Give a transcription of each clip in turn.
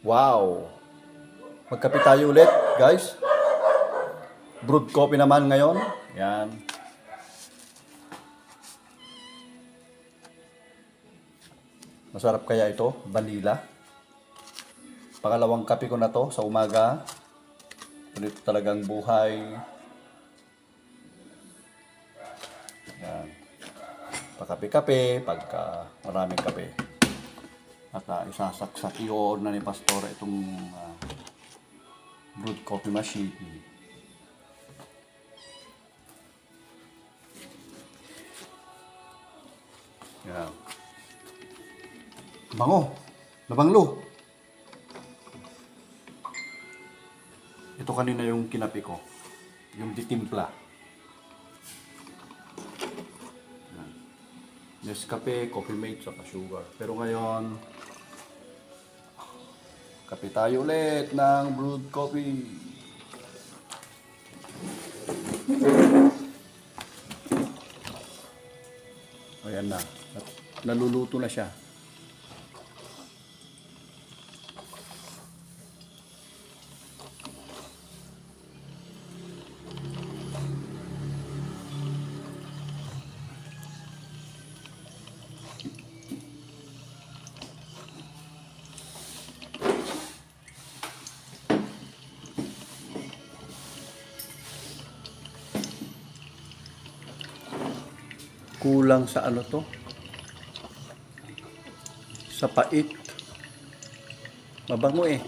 Wow! Magkape tayo ulit, guys. Brewed coffee naman ngayon. Yan. Masarap kaya ito, vanilla. Pangalawang kape ko na to sa umaga. Ito talagang buhay. Yan. Pakape-kape, pagka maraming kape. At isasaksak i-on na ni Pastor itong brewed coffee machine. Yan. Bango. Nabanglo. Ito kanina yung kinapi ko. Yung ditimpla. Yan. Nescafe, Coffee Mate, saka sugar. Pero ngayon, kape tayo ulit ng brewed coffee. Ayan na. Naluluto na siya. Kulang sa ano to? Sa pait. Mabango eh.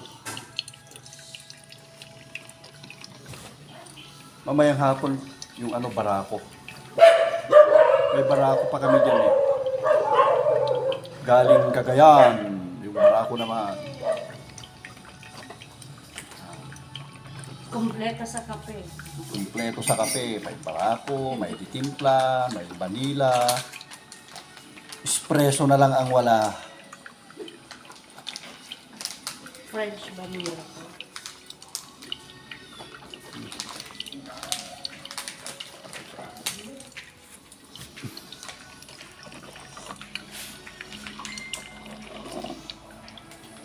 Mamayang hapon yung ano barako. May barako pa kami dyan eh. Galing Cagayan. Yung barako naman. Kompleto sa kape. Kompleto sa kape. May barako, may ditimpla, may vanilla. Espresso na lang ang wala. French vanilla po.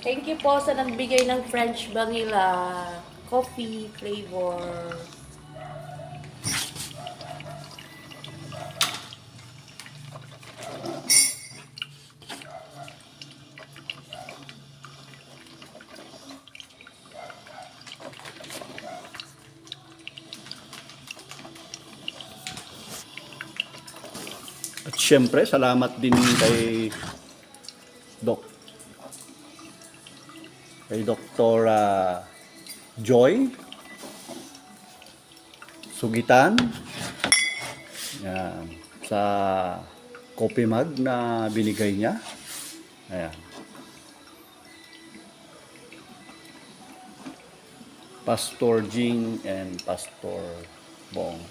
Thank you po sa nagbigay ng French vanilla coffee flavor. At syempre, salamat din kay Dr. Joy Sugitan. Yan, sa coffee mug na binigay niya. Ayan. Pastor Jing and Pastor Bong.